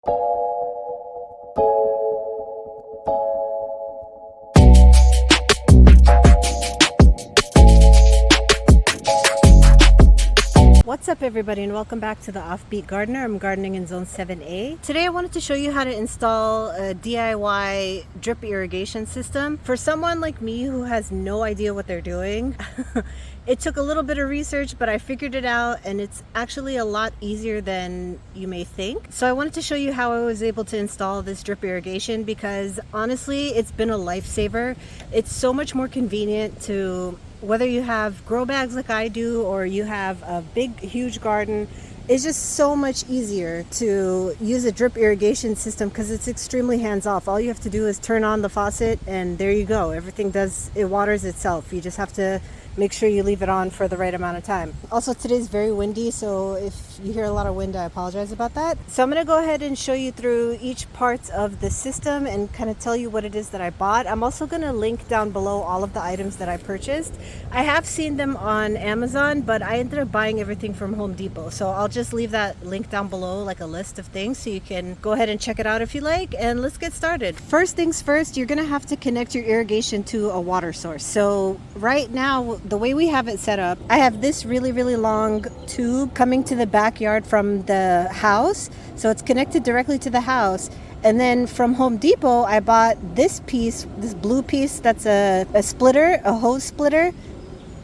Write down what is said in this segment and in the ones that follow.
What's up everybody, and welcome back to the Offbeat Gardener. I'm gardening in zone 7A. Today I wanted to show you how to install a DIY drip irrigation system. For someone like me who has no idea what they're doing, it took a little bit of research, but I figured it out, and it's actually a lot easier than you may think. So I wanted to show you how I was able to install this drip irrigation, because honestly it's been a lifesaver. It's so much more convenient to, whether you have grow bags like I do or you have a big huge garden, it's just so much easier to use a drip irrigation system because it's extremely hands-off. All you have to do is turn on the faucet and there you go. Everything it waters itself. You just have to make sure you leave it on for the right amount of time. Also, today's very windy, so if you hear a lot of wind, I apologize about that. So I'm going to go ahead and show you through each part of the system and kind of tell you what it is that I bought. I'm also going to link down below all of the items that I purchased. I have seen them on Amazon, but I ended up buying everything from Home Depot. So I'll just leave that link down below, like a list of things, so you can go ahead and check it out if you like. And let's get started. First things first, you're going to have to connect your irrigation to a water source. So right now, the way we have it set up, I have this really long tube coming to the backyard from the house, so it's connected directly to the house. And then from Home Depot I bought this piece, this blue piece, that's a splitter, a hose splitter,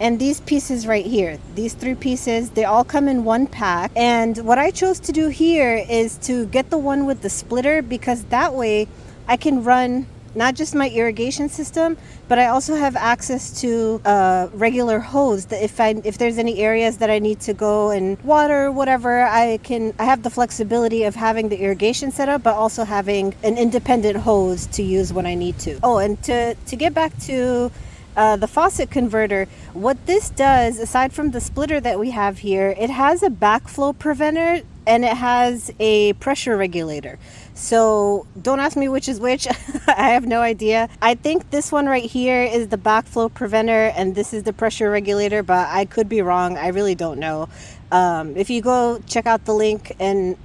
and these pieces right here, these 3 pieces, they all come in one pack. And what I chose to do here is to get the one with the splitter, because that way I can run not just my irrigation system, but I also have access to a regular hose that if there's any areas that I need to go and water, whatever, I have the flexibility of having the irrigation set up, but also having an independent hose to use when I need to. Oh, and to get back to the faucet converter, what this does, aside from the splitter that we have here, it has a backflow preventer and it has a pressure regulator. So don't ask me which is which. I have no idea. I think this one right here is the backflow preventer and this is the pressure regulator, but I could be wrong. I really don't know. If you go check out the link and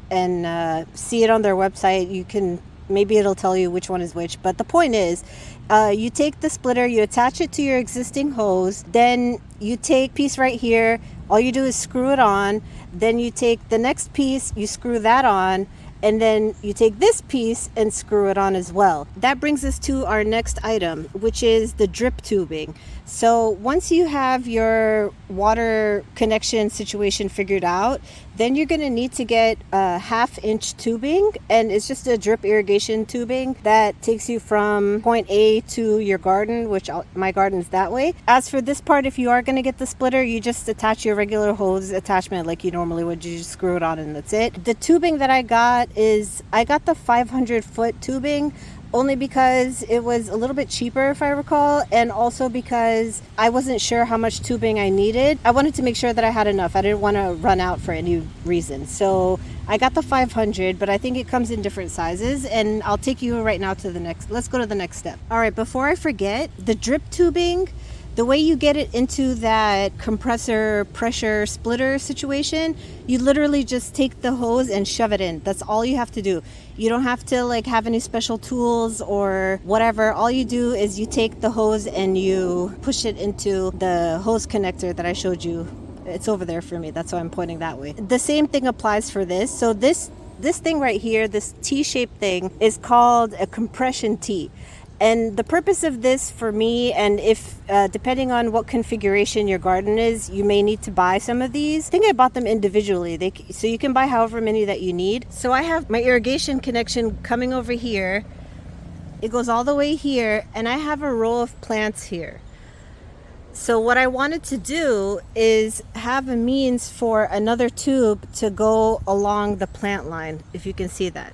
see it on their website, you can, maybe it'll tell you which one is which. But the point is, you take the splitter, you attach it to your existing hose, then you take piece right here, all you do is screw it on, then you take the next piece, you screw that on, and then you take this piece and screw it on as well. That brings us to our next item, which is the drip tubing. So once you have your water connection situation figured out, then you're going to need to get a 1/2-inch tubing, and it's just a drip irrigation tubing that takes you from point A to your garden, which my garden is that way. As for this part, if you are going to get the splitter, you just attach your regular hose attachment like you normally would. You just screw it on and that's it. The tubing that I got the 500-foot tubing, only because it was a little bit cheaper if I recall, and also because I wasn't sure how much tubing I needed. I wanted to make sure that I had enough. I didn't want to run out for any reason. So I got the 500, but I think it comes in different sizes, and I'll take you right now to the next. Let's go to the next step. All right, before I forget, the drip tubing, the way you get it into that compressor pressure splitter situation, you literally just take the hose and shove it in. That's all you have to do. You don't have to like have any special tools or whatever. All you do is you take the hose and you push it into the hose connector that I showed you. It's over there for me. That's why I'm pointing that way. The same thing applies for this. So this thing right here, this T-shaped thing, is called a compression T. And the purpose of this for me, and if depending on what configuration your garden is, you may need to buy some of these. I think I bought them individually, so you can buy however many that you need. So I have my irrigation connection coming over here. It goes all the way here, and I have a row of plants here. So what I wanted to do is have a means for another tube to go along the plant line, if you can see that.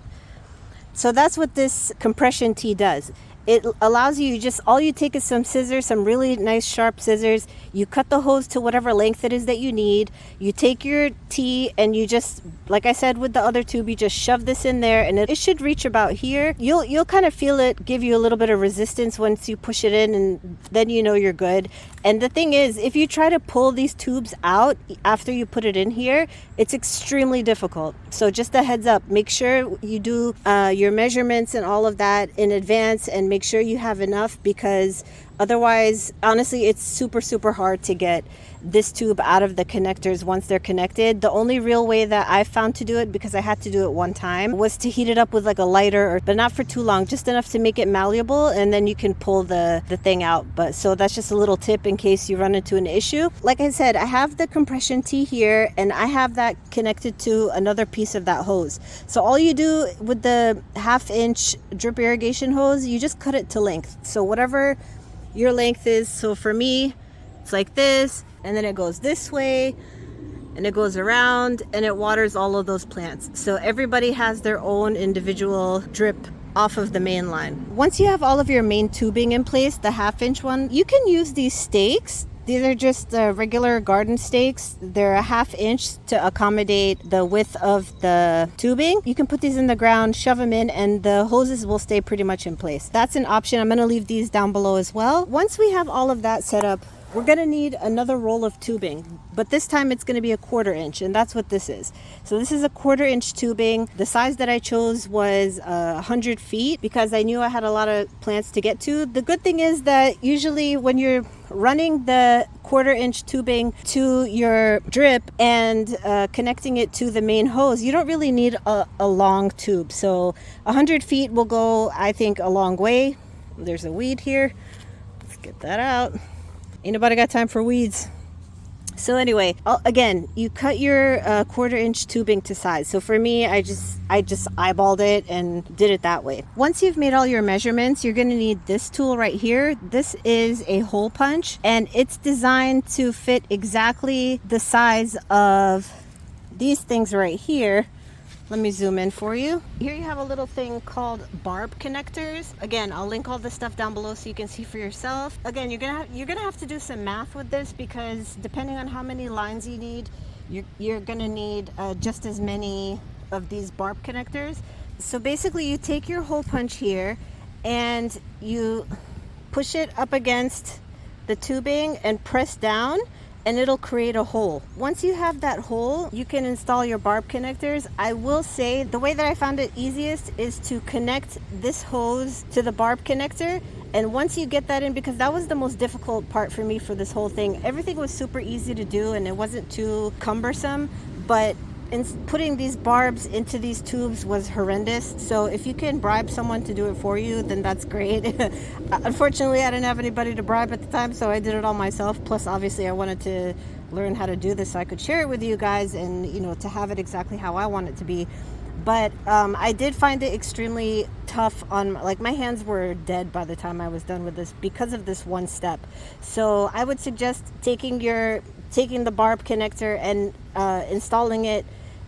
So that's what this compression T does. it allows you, all you take is some scissors, some really nice sharp scissors. You cut the hose to whatever length it is that you need. You take your T and you just, like I said with the other tube, you just shove this in there and it should reach about here. You'll kind of feel it give you a little bit of resistance once you push it in, and then you know you're good. And the thing is, if you try to pull these tubes out after you put it in here, it's extremely difficult. So just a heads up, make sure you do your measurements and all of that in advance, and make sure you have enough, because otherwise, honestly, it's super hard to get this tube out of the connectors once they're connected. The only real way that I found to do it, because I had to do it one time, was to heat it up with like a lighter, but not for too long, just enough to make it malleable, and then you can pull the thing out. But so that's just a little tip in case you run into an issue. Like I said, I have the compression tee here, and I have that connected to another piece of that hose. So all you do with the 1/2 inch drip irrigation hose, you just cut it to length. So whatever your length is. So for me, it's like this, and then it goes this way, and it goes around, and it waters all of those plants. So everybody has their own individual drip off of the main line. Once you have all of your main tubing in place, the 1/2 inch one, you can use these stakes. These are just regular garden stakes. They're a 1/2 inch to accommodate the width of the tubing. You can put these in the ground, shove them in, and the hoses will stay pretty much in place. That's an option. I'm gonna leave these down below as well. Once we have all of that set up, we're gonna need another roll of tubing, but this time it's gonna be a 1/4 inch, and that's what this is. So this is a 1/4 inch tubing. The size that I chose was 100 feet because I knew I had a lot of plants to get to. The good thing is that usually when you're running the 1/4 inch tubing to your drip and connecting it to the main hose, you don't really need a long tube. So 100 feet will go, I think, a long way. There's a weed here. Let's get that out. Ain't nobody got time for weeds. So anyway, again, you cut your 1/4 inch tubing to size. So for me, I just eyeballed it and did it that way. Once you've made all your measurements, you're going to need this tool right here. This is a hole punch, and it's designed to fit exactly the size of these things right here. Let me zoom in for you. Here you have a little thing called Barb Connectors. Again, I'll link all this stuff down below so you can see for yourself. Again, you're gonna have to do some math with this, because depending on how many lines you need, you're gonna need just as many of these Barb connectors. So basically, you take your hole punch here and you push it up against the tubing and press down, and it'll create a hole. Once you have that hole, you can install your Barb connectors. I will say the way that I found it easiest is to connect this hose to the Barb connector. And once you get that in, because that was the most difficult part for me for this whole thing, everything was super easy to do and it wasn't too cumbersome, but putting these barbs into these tubes was horrendous. So if you can bribe someone to do it for you, then that's great. Unfortunately, I didn't have anybody to bribe at the time, so I did it all myself. Plus, obviously, I wanted to learn how to do this so I could share it with you guys, and to have it exactly how I want it to be. But I did find it extremely tough on, like, my hands were dead by the time I was done with this because of this one step. So I would suggest taking the Barb connector and installing it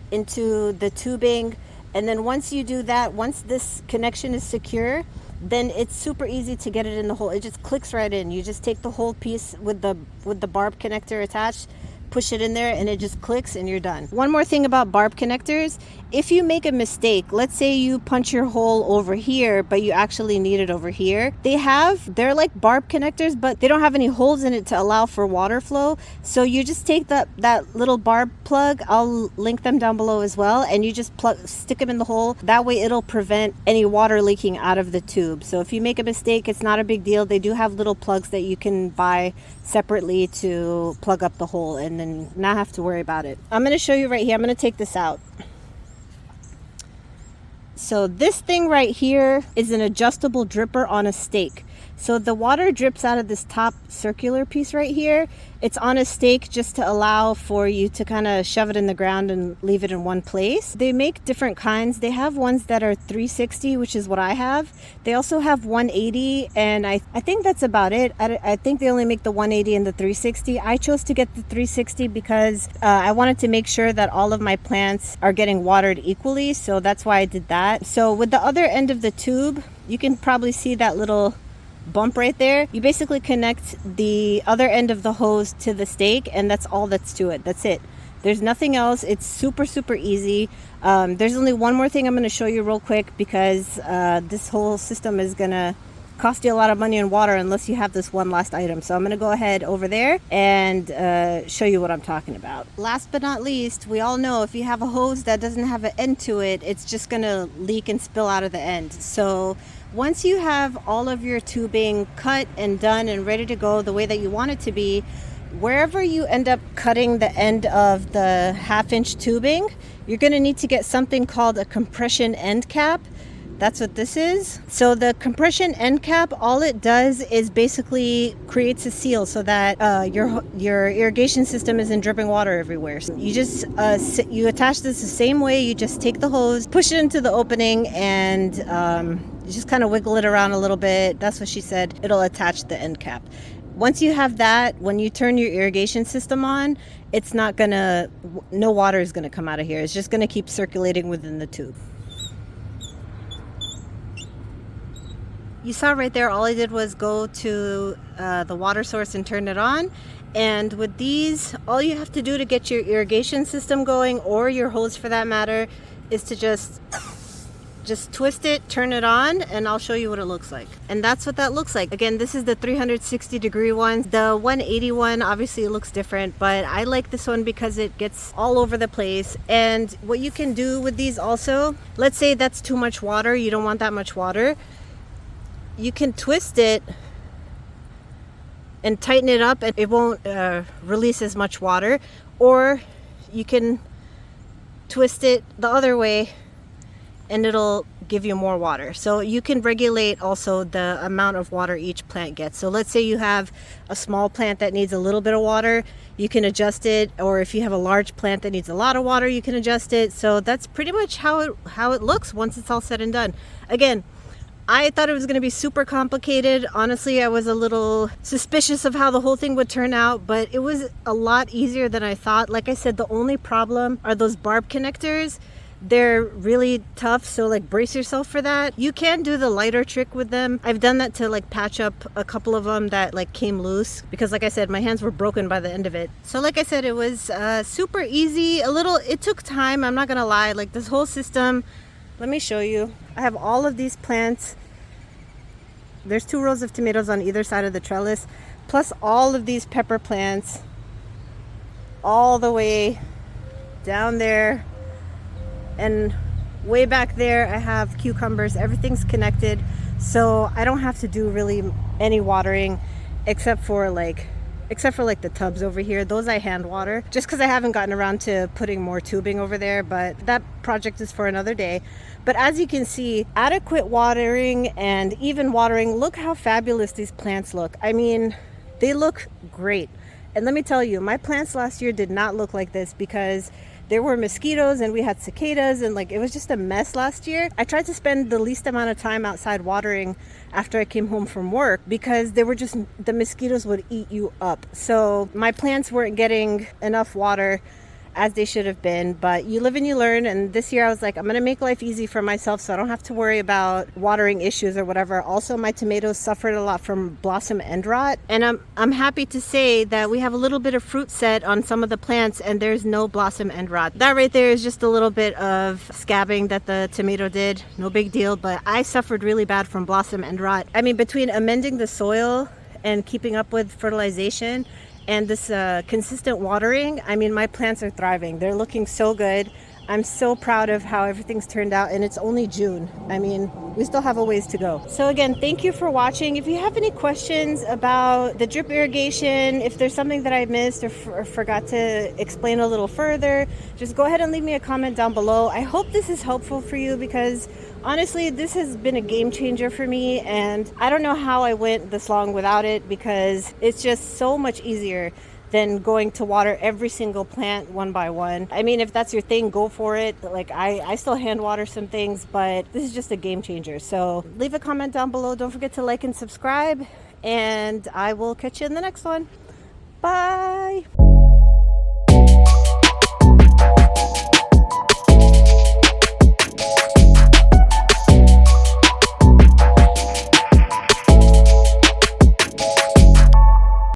into the tubing, and then once you do that, once this connection is secure, then it's super easy to get it in the hole. It just clicks right in. You just take the whole piece with the Barb connector attached, push it in there, and it just clicks and you're done. One more thing about Barb connectors: if you make a mistake, let's say you punch your hole over here but you actually need it over here, they're like Barb connectors, but they don't have any holes in it to allow for water flow. So you just take that little Barb plug, I'll link them down below as well, and you just stick them in the hole. That way it'll prevent any water leaking out of the tube. So if you make a mistake, it's not a big deal. They do have little plugs that you can buy separately to plug up the hole and then not have to worry about it. I'm going to show you right here. I'm going to take this out. So this thing right here is an adjustable dripper on a stake. So the water drips out of this top circular piece right here. It's on a stake just to allow for you to kind of shove it in the ground and leave it in one place. They make different kinds. They have ones that are 360, which is what I have. They also have 180, and I think that's about it. I think they only make the 180 and the 360. I chose to get the 360 because I wanted to make sure that all of my plants are getting watered equally, so that's why I did that. So with the other end of the tube, you can probably see that little bump right there. You basically connect the other end of the hose to the stake, and that's all that's to it. That's it. There's nothing else. It's super easy. There's only one more thing I'm going to show you real quick, because this whole system is going to cost you a lot of money in water unless you have this one last item. So I'm going to go ahead over there and show you what I'm talking about. Last but not least, we all know if you have a hose that doesn't have an end to it, it's just going to leak and spill out of the end. So once you have all of your tubing cut and done and ready to go the way that you want it to be, wherever you end up cutting the end of the 1/2-inch tubing, you're going to need to get something called a compression end cap. That's what this is. So the compression end cap, all it does is basically creates a seal so that your irrigation system isn't dripping water everywhere. So you just you attach this the same way. You just take the hose, push it into the opening, and you just kind of wiggle it around a little bit. That's what she said. It'll attach the end cap. Once you have that, when you turn your irrigation system on, it's not gonna, no water is gonna come out of here. It's just gonna keep circulating within the tube. You saw right there, all I did was go to the water source and turn it on. And with these, all you have to do to get your irrigation system going, or your hose for that matter, is to just twist it, turn it on, and I'll show you what it looks like. And that's what that looks like. Again, this is the 360-degree one. The 180 one, obviously it looks different, but I like this one because it gets all over the place. And what you can do with these also, let's say that's too much water, you don't want that much water, you can twist it and tighten it up and it won't release as much water, or you can twist it the other way and it'll give you more water. So you can regulate also the amount of water each plant gets. So let's say you have a small plant that needs a little bit of water, you can adjust it, or if you have a large plant that needs a lot of water, you can adjust it. So that's pretty much how it looks once it's all said and done. Again, I thought it was going to be super complicated. Honestly, I was a little suspicious of how the whole thing would turn out, but it was a lot easier than I thought. Like I said, the only problem are those Barb connectors. They're really tough, so like brace yourself for that. You can do the lighter trick with them. I've done that to like patch up a couple of them that like came loose, because like I said, my hands were broken by the end of it. So like I said, it was super easy. It took time, I'm not gonna lie. Like this whole system, let me show you. I have all of these plants. There's 2 rows of tomatoes on either side of the trellis, plus all of these pepper plants all the way down there, and way back there I have cucumbers. Everything's connected, so I don't have to do really any watering except for like the tubs over here. Those I hand water just because I haven't gotten around to putting more tubing over there, but that project is for another day. But as you can see, adequate watering and even watering. Look how fabulous these plants look. I mean, they look great. And let me tell you, my plants last year did not look like this, because there were mosquitoes and we had cicadas, and like it was just a mess last year. I tried to spend the least amount of time outside watering after I came home from work, because they were just, the mosquitoes would eat you up. So my plants weren't getting enough water as they should have been, but you live and you learn. And this year I was like, I'm gonna make life easy for myself so I don't have to worry about watering issues or whatever. Also, my tomatoes suffered a lot from blossom end rot, and I'm happy to say that we have a little bit of fruit set on some of the plants and there's no blossom end rot. That right there is just a little bit of scabbing that the tomato did, no big deal, but I suffered really bad from blossom end rot. I mean, between amending the soil and keeping up with fertilization and this consistent watering, I mean, my plants are thriving. They're looking so good. I'm so proud of how everything's turned out, and it's only June. I mean, we still have a ways to go. So again, thank you for watching. If you have any questions about the drip irrigation, if there's something that I missed or forgot to explain a little further, just go ahead and leave me a comment down below. I hope this is helpful for you, because honestly, this has been a game changer for me, and I don't know how I went this long without it, because it's just so much easier than going to water every single plant one by one. I mean, if that's your thing, go for it. Like I still hand water some things, but this is just a game changer. So leave a comment down below. Don't forget to like and subscribe, and I will catch you in the next one. Bye.